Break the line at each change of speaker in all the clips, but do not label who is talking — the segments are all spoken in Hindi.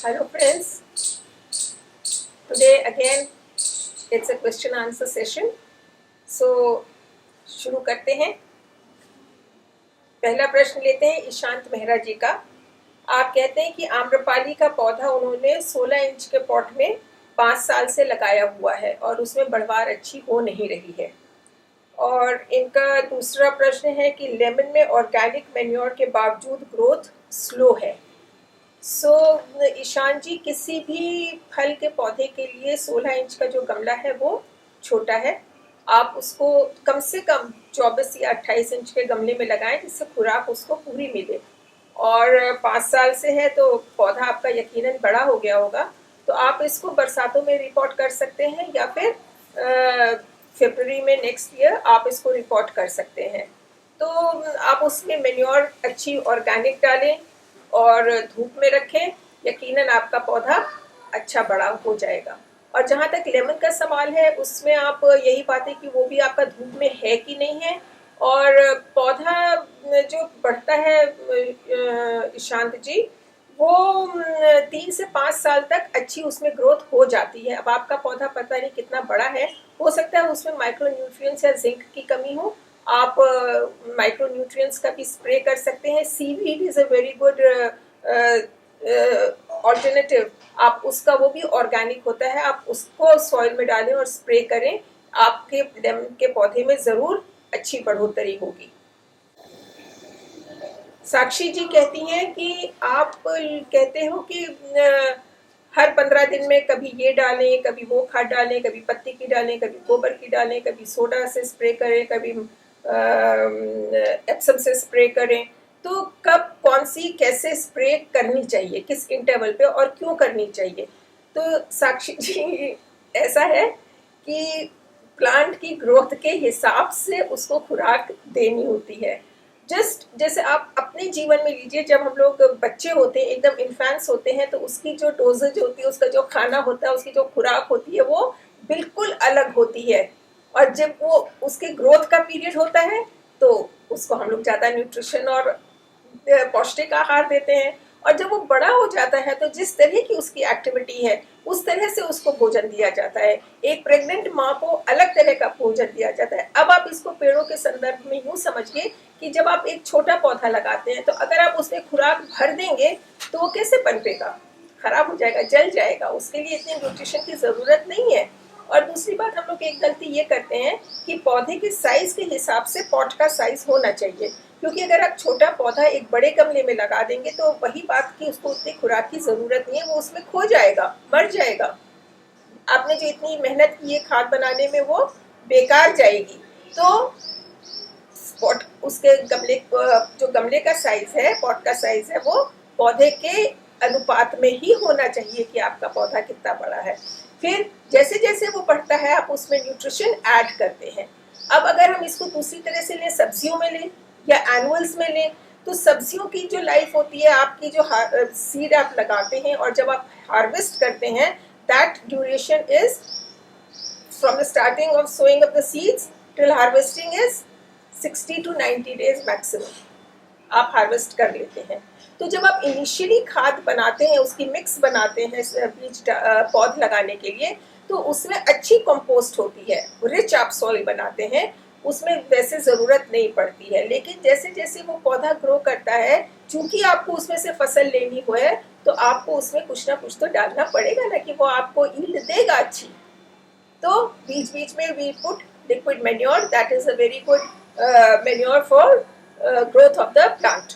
Hello friends, today again it's a question answer session. So शुरू करते हैं। पहला प्रश्न लेते हैं ईशांत मेहरा जी का। आप कहते हैं कि आम्रपाली का पौधा उन्होंने 16 इंच के पॉट में 5 साल से लगाया हुआ है और उसमें बढ़वार अच्छी हो नहीं रही है। और इनका दूसरा प्रश्न है कि लेमन में ऑर्गेनिक मैन्योर के बावजूद ग्रोथ स्लो है। ईशान जी, किसी भी फल के पौधे के लिए 16 इंच का जो गमला है वो छोटा है। आप उसको कम से कम 24 या 28 इंच के गमले में लगाएं जिससे खुराक उसको पूरी मिले। और 5 साल से है तो पौधा आपका यकीनन बड़ा हो गया होगा। तो आप इसको बरसातों में रिपोर्ट कर सकते हैं या फिर फरवरी में नेक्स्ट ईयर आप इसको रिपोर्ट कर सकते हैं। तो आप उसमें मैन्योर अच्छी ऑर्गेनिक डालें और धूप में रखें, यकीनन आपका पौधा अच्छा बड़ा हो जाएगा। और जहाँ तक लेमन का सवाल है उसमें आप यही बात है कि वो भी आपका धूप में है कि नहीं है। और पौधा जो बढ़ता है ईशांत जी, वो 3 से 5 साल तक अच्छी उसमें ग्रोथ हो जाती है। अब आपका पौधा पता नहीं कितना बड़ा है, हो सकता है उसमें माइक्रो न्यूट्रिएंट्स या जिंक की कमी हो। आप माइक्रो न्यूट्रिएंट्स का भी स्प्रे कर सकते हैं। Seaweed is a very good alternative. आप उसका, वो भी ऑर्गेनिक होता है, आप उसको सॉइल में डालें और स्प्रे करें। आपके लेमन के पौधे में जरूर अच्छी बढ़ोतरी होगी। साक्षी जी कहती हैं कि आप कहते हो कि हर 15 दिन में कभी ये डालें, कभी वो खाद डालें, कभी पत्ती की डालें, कभी गोबर की डालें, कभी सोडा से स्प्रे करें, कभी एप्सम से स्प्रे करें। तो कब कौन सी कैसे स्प्रे करनी चाहिए, किस इंटरवल पे और क्यों करनी चाहिए? तो साक्षी जी, ऐसा है कि प्लांट की ग्रोथ के हिसाब से उसको खुराक देनी होती है। जस्ट जैसे आप अपने जीवन में लीजिए, जब हम लोग बच्चे होते हैं, एकदम इन्फेंट्स होते हैं, तो उसकी जो डोजेज होती है, उसका जो खाना होता है, उसकी जो खुराक होती है, वो बिल्कुल अलग होती है। और जब वो उसके ग्रोथ का पीरियड होता है तो उसको हम लोग ज़्यादा न्यूट्रिशन और पौष्टिक आहार देते हैं। और जब वो बड़ा हो जाता है तो जिस तरह की उसकी एक्टिविटी है उस तरह से उसको भोजन दिया जाता है। एक प्रेग्नेंट माँ को अलग तरह का भोजन दिया जाता है। अब आप इसको पेड़ों के संदर्भ में यूँ समझिए कि जब आप एक छोटा पौधा लगाते हैं तो अगर आप उसमें खुराक भर देंगे तो वो कैसे पनपेगा? खराब हो जाएगा, जल जाएगा। उसके लिए इतनी न्यूट्रिशन की ज़रूरत नहीं है। और दूसरी बात, हम लोग एक गलती ये करते हैं कि पौधे के साइज के हिसाब से पॉट का साइज होना चाहिए, क्योंकि अगर आप छोटा पौधा एक बड़े गमले में लगा देंगे तो वही बात की उसको उतनी खुराक की जरूरत नहीं है, वो उसमें खो जाएगा, मर जाएगा। आपने जो इतनी मेहनत की है खाद बनाने में वो बेकार जाएगी। तो पॉट, उसके गमले, जो गमले का साइज है, पॉट का साइज है, वो पौधे के अनुपात में ही होना चाहिए कि आपका पौधा कितना बड़ा है। फिर जैसे जैसे वो बढ़ता है आप उसमें न्यूट्रिशन ऐड करते हैं। अब अगर हम इसको दूसरी तरह से लें, सब्जियों में लें या एनुअल्स में लें, तो सब्जियों की जो लाइफ होती है, आपकी जो सीड आप लगाते हैं और जब आप हार्वेस्ट करते हैं, that duration is from the starting of sowing of the seeds till harvesting is 60 to 90 days maximum आप हार्वेस्ट कर लेते हैं। तो जब आप इनिशियली खाद बनाते हैं, उसकी मिक्स बनाते हैं बीज पौध लगाने के लिए, तो उसमें अच्छी कंपोस्ट होती है, रिच आप सॉइल बनाते हैं, उसमें वैसे ज़रूरत नहीं पड़ती है। लेकिन जैसे जैसे वो पौधा ग्रो करता है, चूंकि आपको उसमें से फसल लेनी हो है, तो आपको उसमें कुछ ना कुछ तो डालना पड़ेगा ना, कि वो आपको यील्ड देगा अच्छी। तो बीच बीच में we put liquid manure, that is a very good manure for growth of the plant.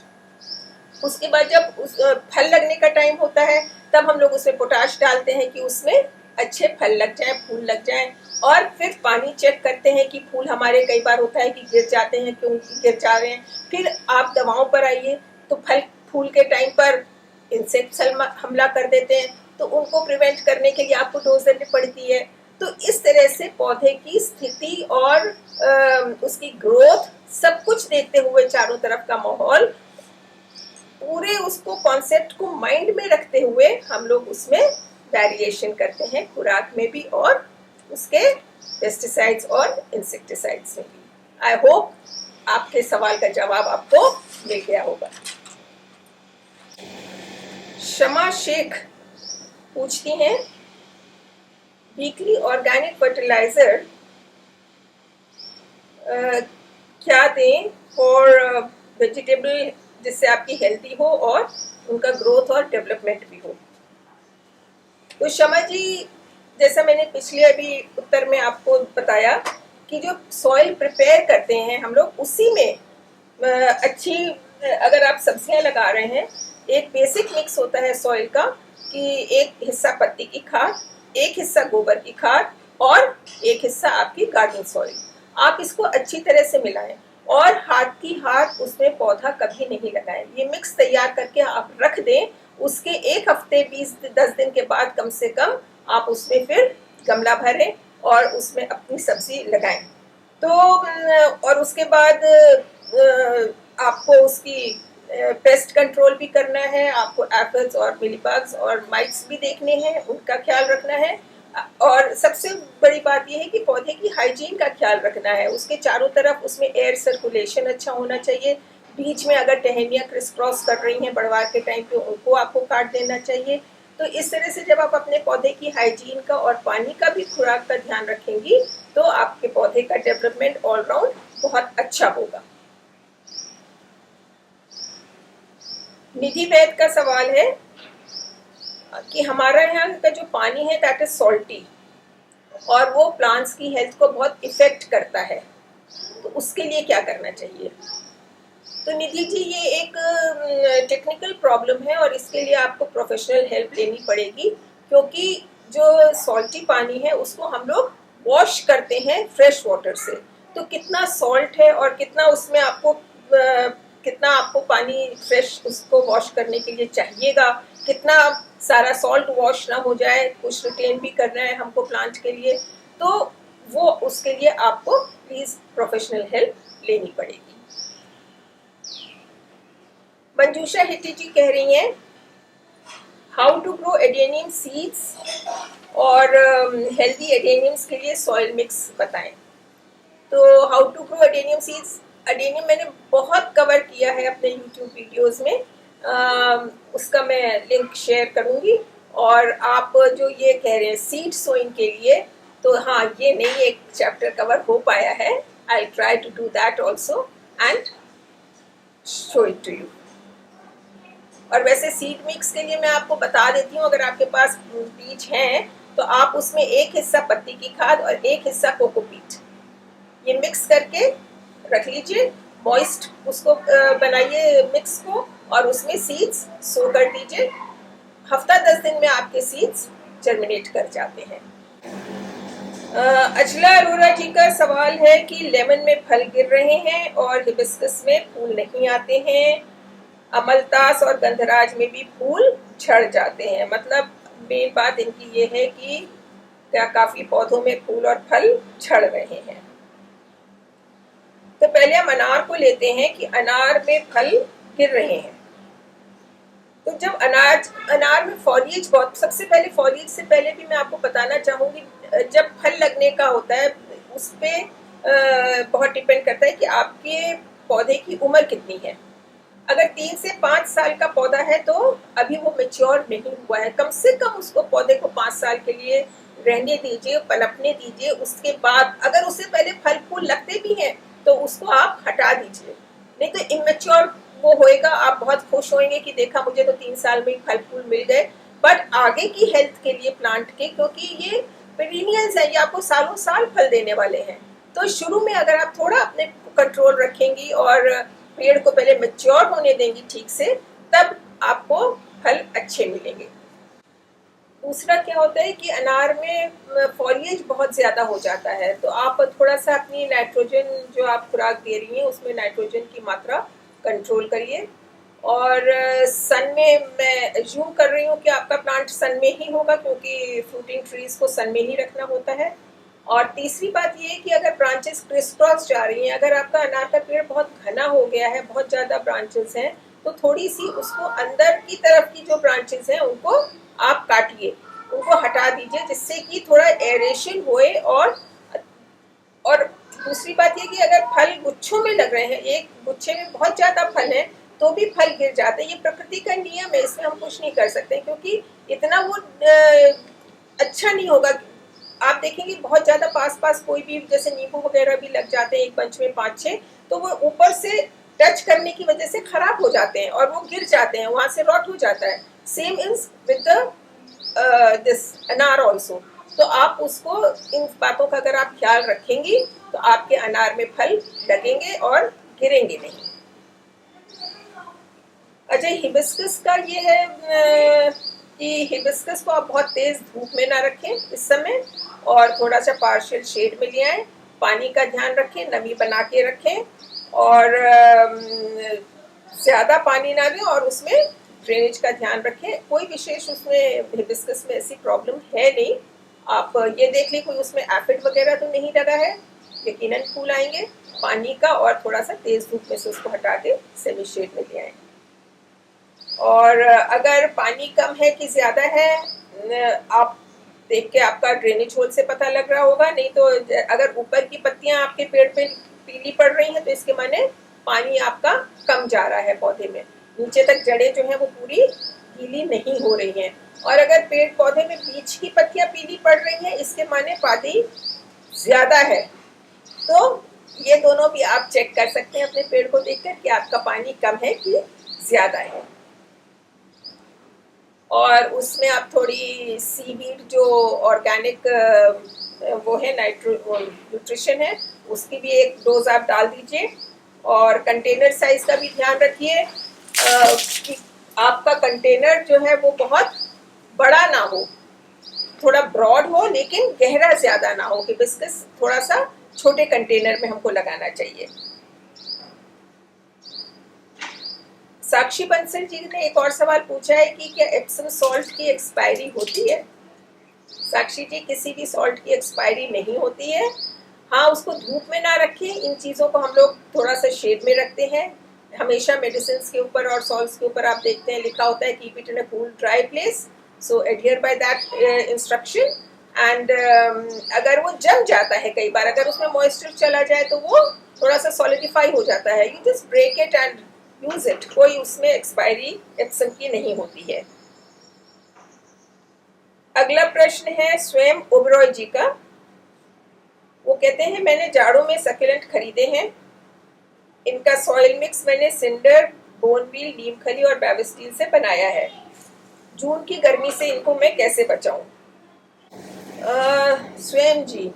उसके बाद जब उस फल लगने का टाइम होता है, तब हम लोग उसमें पोटाश डालते हैं कि उसमें अच्छे फल लग जाएं, फूल लग जाएं। और फिर पानी चेक करते हैं कि फूल हमारे, कई बार होता है कि गिर जाते हैं, क्यों गिर जा रहे हैं। फिर आप दवाओं पर आइए, तो फल फूल के टाइम पर इंसेक्ट्स हमला कर देते हैं, तो उनको प्रिवेंट करने के लिए आपको डोज देनी पड़ती है। तो इस तरह से पौधे की स्थिति और उसकी ग्रोथ सब कुछ देखते हुए, चारों तरफ का माहौल, पूरे उसको कॉन्सेप्ट को माइंड में रखते हुए हम लोग उसमें वेरिएशन करते हैं, खुराक में भी और उसके पेस्टिसाइड्स और इंसेक्टिसाइड्स में भी। आई होप आपके सवाल का जवाब आपको मिल गया होगा। शमा शेख पूछती हैं वीकली ऑर्गेनिक फर्टिलाइजर क्या दें फॉर वेजिटेबल, जिससे आपकी हेल्दी हो और उनका ग्रोथ और डेवलपमेंट भी हो। तो शमा जी, जैसा मैंने पिछले अभी उत्तर में आपको बताया कि जो सॉइल प्रिपेयर करते हैं हम लोग, उसी में अच्छी, अगर आप सब्जियां लगा रहे हैं, एक बेसिक मिक्स होता है सॉइल का कि एक हिस्सा पत्ती की खाद, एक हिस्सा गोबर की खाद और एक हिस्सा आपकी गार्डन सॉइल। आप इसको अच्छी तरह से मिलाएं और हाथ की हाथ उसमें पौधा कभी नहीं लगाएं। ये मिक्स तैयार करके आप रख दें, उसके एक हफ्ते 20-10 दिन के बाद कम से कम आप उसमें फिर गमला भरें और उसमें अपनी सब्जी लगाएं। तो और उसके बाद आपको उसकी पेस्ट कंट्रोल भी करना है, आपको एफिड्स और मिलीबग्स और माइट्स भी देखने हैं, उनका ख्याल रखना है। और सबसे बड़ी बात यह है कि पौधे की हाइजीन का ख्याल रखना है, उसके चारों तरफ उसमें एयर सर्कुलेशन अच्छा होना चाहिए। बीच में अगर टहनियाँ क्रिस क्रॉस कर रही हैं बढ़वार के टाइम पे, उनको आपको काट देना चाहिए। तो इस तरह से जब आप अपने पौधे की हाइजीन का और पानी का भी, खुराक का ध्यान रखेंगी, तो आपके पौधे का डेवलपमेंट ऑलराउंड बहुत अच्छा होगा। निधि वैद का सवाल है कि हमारा यहाँ का जो पानी है दैट इज सॉल्टी और वो प्लांट्स की हेल्थ को बहुत इफेक्ट करता है, तो उसके लिए क्या करना चाहिए? तो निधि जी, ये एक टेक्निकल प्रॉब्लम है और इसके लिए आपको प्रोफेशनल हेल्प लेनी पड़ेगी, क्योंकि जो सॉल्टी पानी है उसको हम लोग वॉश करते हैं फ्रेश वाटर से। तो कितना सॉल्ट है और कितना उसमें आपको कितना आपको पानी फ्रेश उसको वॉश करने के लिए चाहिएगा, कितना सारा सॉल्ट वॉश ना हो जाए, कुछ रिटेन भी करना है हमको प्लांट के लिए, तो वो उसके लिए आपको प्लीज प्रोफेशनल हेल्प लेनी पड़ेगी। मंजूषा हिट्टी जी कह रही हैं how to grow adenium seeds और हेल्दी एडेनियम्स के लिए सॉइल मिक्स बताएं। तो how to grow adenium seeds, adenium मैंने बहुत कवर किया है अपने यूट्यूब वीडियोस में, उसका मैं लिंक शेयर करूंगी। और आप जो ये कह रहे हैं सीड सोइंग के लिए, तो हाँ, ये नहीं एक चैप्टर कवर हो पाया है। I try to do that also and show it to you. और वैसे सीड मिक्स के लिए मैं आपको बता देती हूँ, अगर आपके पास बीज हैं तो आप उसमें एक हिस्सा पत्ती की खाद और एक हिस्सा कोकोपीट, ये मिक्स करके रख लीजिए, मॉइस्ट उसको बनाइए मिक्स को, और उसमें सीड्स सो कर दीजिए। हफ्ता 10 दिन में आपके सीड्स जर्मिनेट कर जाते हैं। अचला अरोरा जी का सवाल है कि लेमन में फल गिर रहे हैं और हिबिस्कस में फूल नहीं आते हैं, अमलतास और गंधराज में भी फूल झड़ जाते हैं। मतलब मेन बात इनकी ये है कि क्या काफी पौधों में फूल और फल झड़ रहे हैं। तो पहले हम अनार को लेते हैं कि अनार में फल गिर रहे हैं। तो जब अनार में फॉलिएज बहुत, सबसे पहले फॉलिएज से पहले भी मैं आपको बताना चाहूंगी, जब फल लगने का होता है उस पर बहुत डिपेंड करता है कि आपके पौधे की उम्र कितनी है। अगर 3 से 5 साल का पौधा है तो अभी वो मेच्योर नहीं हुआ है, कम से कम उसको पौधे को 5 साल के लिए रहने दीजिए, पनपने दीजिए। उसके बाद अगर उससे पहले फल फूल लगते भी हैं तो उसको आप हटा दीजिए, नहीं तो इमेच्योर वो होएगा। आप बहुत खुश होंगे कि देखा मुझे तो 3 साल में फल फूल मिल गए, बट आगे की हेल्थ के लिए प्लांट के, क्योंकि ये पेरिनियल्स है, ये आपको सालों साल फल देने वाले हैं, तो शुरू में अगर आप थोड़ा अपने कंट्रोल रखेंगी और पेड़ को पहले मैच्योर होने देंगी ठीक से, तब आपको फल अच्छे मिलेंगे। दूसरा क्या होता है कि अनार में फॉलिएज बहुत ज़्यादा हो जाता है, तो आप थोड़ा सा अपनी नाइट्रोजन जो आप खुराक दे रही हैं उसमें नाइट्रोजन की मात्रा कंट्रोल करिए। और सन में मैं एज्यूम कर रही हूँ कि आपका प्लांट सन में ही होगा, क्योंकि फ्रूटिंग ट्रीज को सन में ही रखना होता है। और तीसरी बात ये है कि अगर ब्रांचेस क्रिस क्रॉस जा रही हैं, अगर आपका अनार का पेड़ बहुत घना हो गया है, बहुत ज़्यादा ब्रांचेस हैं, तो थोड़ी सी उसको अंदर की तरफ की जो ब्रांचेस हैं उनको आप काटिए, उनको हटा दीजिए, जिससे कि थोड़ा एरेशन होए। और दूसरी बात ये कि अगर फल गुच्छों में लग रहे हैं, एक गुच्छे में बहुत ज़्यादा फल है, तो भी फल गिर जाते हैं। ये प्रकृति का नियम है, इसमें हम कुछ नहीं कर सकते, क्योंकि इतना वो अच्छा नहीं होगा। आप देखेंगे बहुत ज्यादा पास पास कोई भी, जैसे नींबू वगैरह भी लग जाते हैं एक बंच में 5-6, तो वो ऊपर से टच करने की वजह से खराब हो जाते हैं और वो गिर जाते हैं, वहां से रॉट हो जाता है। Same is with the this अनार ऑल्सो। तो आप उसको, इन बातों का अगर आप ख्याल रखेंगी तो आपके अनार में फल लगेंगे और गिरेंगे नहीं। अच्छा, हिबिस्कस का ये है कि हिबिस्कस को आप बहुत तेज धूप में ना रखें इस समय, और थोड़ा सा पार्शियल शेड में ले आए। पानी का ध्यान रखें, नमी बना के रखें, और ज्यादा पानी ना दें, और उसमें ड्रेनेज का ध्यान रखें। कोई विशेष उसमें हिबिस्कस में ऐसी प्रॉब्लम है नहीं। आप ये देख लें कोई उसमें एफिड वगैरह तो नहीं लगा है, यकीनन फूल आएंगे। पानी का और थोड़ा सा तेज धूप में से उसको हटा के सेमी शेड में ले आए। और अगर पानी कम है कि ज्यादा है, आप देख के आपका ड्रेनेज होल से पता लग रहा होगा। नहीं तो अगर ऊपर की पत्तियां आपके पेड़ पे पीली पड़ रही हैं तो इसके माने पानी आपका कम जा रहा है पौधे में। नीचे तक जड़ें जो है वो पूरी गीली नहीं हो रही हैं। और अगर पेड़ पौधे में बीच की पत्तियां पीली पड़ रही हैं, इसके माने पानी ज्यादा है। तो ये दोनों भी आप चेक कर सकते हैं अपने पेड़ को देखकर कि आपका पानी कम है कि ज्यादा है। और उसमें आप थोड़ी सीवीड जो ऑर्गेनिक वो है, न्यूट्रिशन है, उसकी भी एक डोज आप डाल दीजिए। और कंटेनर साइज का भी ध्यान रखिए कि आपका कंटेनर जो है वो बहुत बड़ा ना हो, थोड़ा ब्रॉड हो लेकिन गहरा ज्यादा ना हो। हिबिस्कस थोड़ा सा छोटे कंटेनर में हमको लगाना चाहिए। साक्षी बंसल जी ने एक और सवाल पूछा है कि क्या एप्सम सॉल्ट की एक्सपायरी होती है। साक्षी जी, किसी भी सॉल्ट की एक्सपायरी नहीं होती है। हाँ, उसको धूप में ना रखें। इन चीज़ों को हम लोग थोड़ा सा शेड में रखते हैं। हमेशा मेडिसिन के ऊपर और सॉल्ट्स के ऊपर आप देखते हैं लिखा होता है keep it in a cool dry place, so adhere by that instruction. And अगर वो जम जाता है, कई बार अगर उसमें मॉइस्चर चला जाए तो वो थोड़ा सा सॉलिडिफाई हो जाता है, you just break it and use it. कोई उसमें एक्सपायरी एप्सम की नहीं होती है। अगला प्रश्न है स्वयं ओबरॉय जी का। वो कहते हैं मैंने जाड़ों में सकुलेंट खरीदे हैं। इनका सॉइल मिक्स मैंने सिंडर, बोनमील, नीम खली और बैविस्टील से बनाया है। जून की गर्मी से इनको मैं कैसे बचाऊं? स्वयं जी,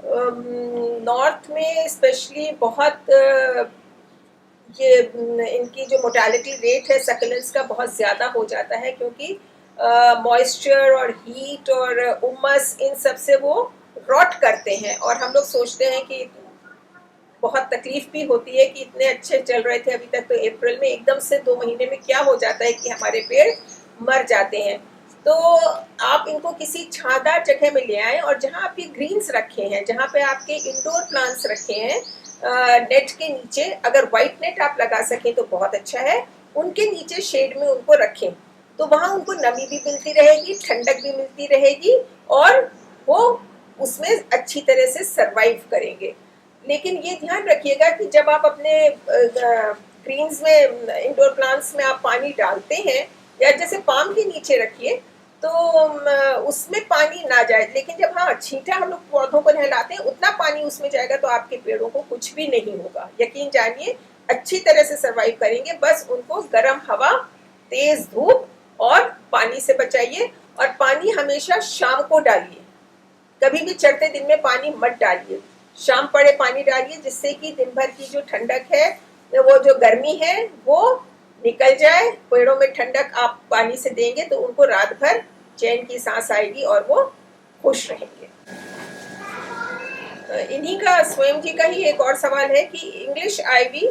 नॉर्थ में स्पेशली बहुत ये इनकी जो मोर्टेलिटी रेट है सक्लेंट्स का बहुत ज़्यादा हो जाता है, क्योंकि मॉइस्चर और हीट और उमस इन सब से वो रॉट करते हैं। और हम लोग सोचते हैं कि बहुत तकलीफ भी होती है कि इतने अच्छे चल रहे थे अभी तक, तो अप्रैल में एकदम से 2 महीने में क्या हो जाता है कि हमारे पेड़ मर जाते हैं। तो आप इनको किसी छांदार जगह में ले आए, और जहाँ आपके ग्रीन्स रखे हैं, जहाँ पे आपके इंडोर प्लांट्स रखे हैं, नेट के नीचे अगर व्हाइट नेट आप लगा सकें तो बहुत अच्छा है। उनके नीचे शेड में उनको रखें, तो वहां उनको नमी भी मिलती रहेगी, ठंडक भी मिलती रहेगी, और वो उसमें अच्छी तरह से सरवाइव करेंगे। लेकिन ये ध्यान रखिएगा कि जब आप अपने ग्रीन्स में, इंडोर प्लांट्स में आप पानी डालते हैं, या जैसे पाम के नीचे रखिए तो उसमें पानी ना जाए। लेकिन जब हाँ छींटा हम लोग पौधों को नहलाते हैं, उतना पानी उसमें जाएगा तो आपके पेड़ों को कुछ भी नहीं होगा। यकीन जानिए, अच्छी तरह से सरवाइव करेंगे। बस उनको गर्म हवा, तेज धूप और पानी से बचाइए। और पानी हमेशा शाम को डालिए, कभी भी चढ़ते दिन में पानी मत डालिए। शाम पड़े पानी डालिए, जिससे कि दिन भर की जो ठंडक है, वो जो गर्मी है वो निकल जाए। पेड़ों में ठंडक आप पानी से देंगे तो उनको रात भर चैन की सांस आएगी और वो खुश रहेंगे। इन्हीं का, स्वयं जी का ही एक और सवाल है कि इंग्लिश आईवी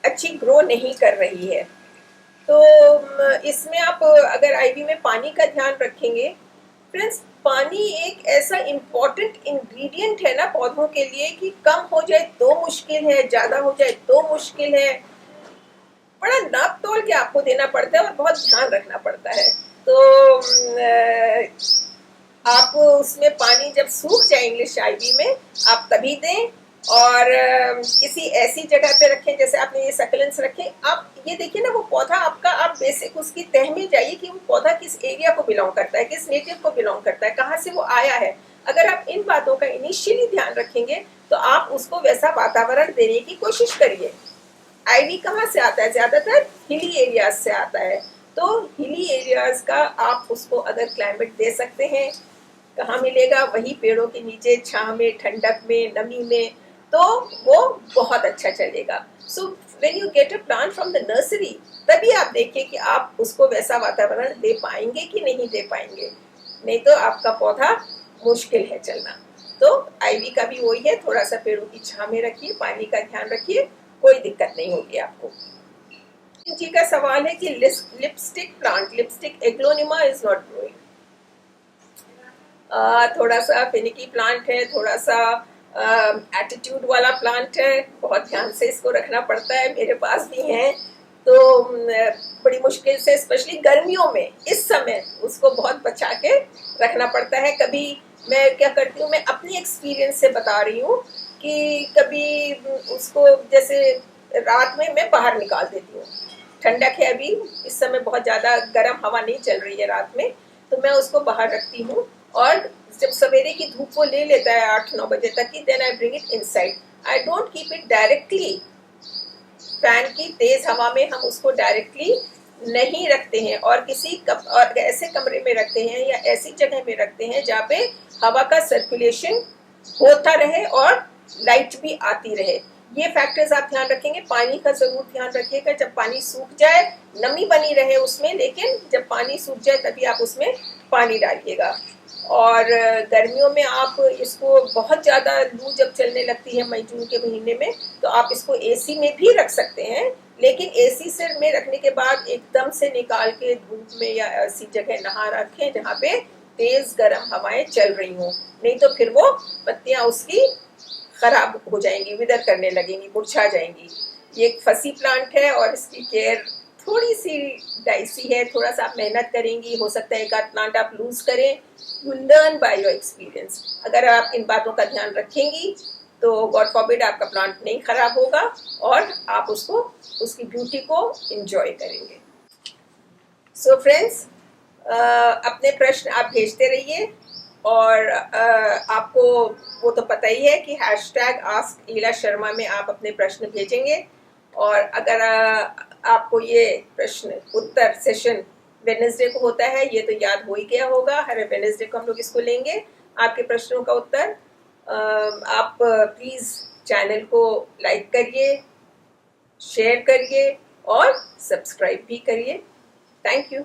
अच्छी ग्रो नहीं कर रही है। तो इसमें आप अगर आईवी में पानी का ध्यान रखेंगे, फ्रेंड्स, पानी एक ऐसा इम्पोर्टेंट इंग्रेडिएंट है ना पौधों के लिए कि कम हो जाए तो मुश्किल है, ज्यादा हो जाए तो मुश्किल है। बड़ा नाप तोल के आपको देना पड़ता है और बहुत ध्यान रखना पड़ता है। तो आप उसमें पानी जब सूख जाए इंग्लिश आईवी में, आप तभी दें। और किसी ऐसी जगह पे रखें, जैसे आपने ये सकलेंस रखे, आप ये देखिए ना वो पौधा आपका, आप बेसिक उसकी तह में जाइए कि वो पौधा किस एरिया को बिलोंग करता है, किस नेटिव को बिलोंग करता है, कहाँ से वो आया है। अगर आप इन बातों का इनिशियली ध्यान रखेंगे तो आप उसको वैसा वातावरण देने की कोशिश करिए। आईवी कहाँ से आता है? ज्यादातर हिली एरियाज से आता है। तो हिली एरियाज का आप उसको अगर क्लाइमेट दे सकते हैं, कहाँ मिलेगा? वही पेड़ों के नीचे, छांव में, ठंडक में, नमी में, तो वो बहुत अच्छा चलेगा। So when you get a plant from the nursery, तभी आप देखिए कि आप उसको वैसा वातावरण दे पाएंगे कि नहीं दे पाएंगे, नहीं तो आपका पौधा मुश्किल है चलना। तो आईवी का भी वही है, थोड़ा सा पेड़ों की छांव में रखिए, पानी का ध्यान रखिए, कोई दिक्कत नहीं होगी आपको। जी का सवाल है कि lipstick plant, lipstick aglaonema is not growing. थोड़ा सा फिनिकी प्लांट है, थोड़ा सा एटीट्यूड वाला प्लांट है, बहुत ध्यान से इसको रखना पड़ता है। मेरे पास भी हैं, तो बड़ी मुश्किल से, स्पेशली गर्मियों में इस समय उसको बहुत बचा के रखना पड़ता है। कभी मैं क्या करती हूँ, मैं अपनी एक्सपीरियंस से बता रही हूँ कि कभी उसको जैसे रात में मैं बाहर निकाल देती हूँ, ठंडक है अभी इस समय, बहुत ज़्यादा गर्म हवा नहीं चल रही है रात में, तो मैं उसको बाहर रखती हूँ। और जब सवेरे की धूप को ले लेता है 8-9 बजे तक की, then I bring it inside. I don't keep it directly, fan की तेज हवा में हम उसको डायरेक्टली नहीं रखते हैं, और और ऐसे कमरे में रखते हैं या ऐसी जगह में रखते हैं जहाँ पे हवा का सर्कुलेशन होता रहे और लाइट भी आती रहे। ये फैक्टर्स आप ध्यान रखेंगे। पानी का जरूर ध्यान रखिएगा, जब पानी सूख जाए, नमी बनी रहे उसमें, लेकिन जब पानी सूख जाए तभी आप उसमें पानी डालिएगा। और गर्मियों में आप इसको, बहुत ज़्यादा लू जब चलने लगती है मई जून के महीने में, तो आप इसको एसी में भी रख सकते हैं, लेकिन एसी से में रखने के बाद एकदम से निकाल के धूप में या ऐसी जगह नहा रखें जहाँ पे तेज गर्म हवाएं चल रही हों, नहीं तो फिर वो पत्तियां उसकी खराब हो जाएंगी, विदर करने लगेंगी, मुरझा जाएंगी। ये एक फसी प्लांट है और इसकी केयर थोड़ी सी डाइसी है, थोड़ा सा आप मेहनत करेंगी, हो सकता है एक आध प्लांट आप लूज करें। You learn by your experience. अगर आप इन बातों का ध्यान रखेंगी तो गॉड फॉरबिड आपका प्लांट नहीं खराब होगा और आप उसको, उसकी ब्यूटी को एंजॉय करेंगे। सो फ्रेंड्स, अपने प्रश्न आप भेजते रहिए, और आपको वो तो पता ही है कि हैशटैग आस्क ईला शर्मा में आप अपने प्रश्न भेजेंगे। और अगर आपको ये प्रश्न उत्तर सेशन वेडनेसडे को होता है, ये तो याद हो ही गया होगा, हर वेडनेसडे को हम लोग इसको लेंगे, आपके प्रश्नों का उत्तर। आप प्लीज़ चैनल को लाइक करिए, शेयर करिए और सब्सक्राइब भी करिए। Thank you.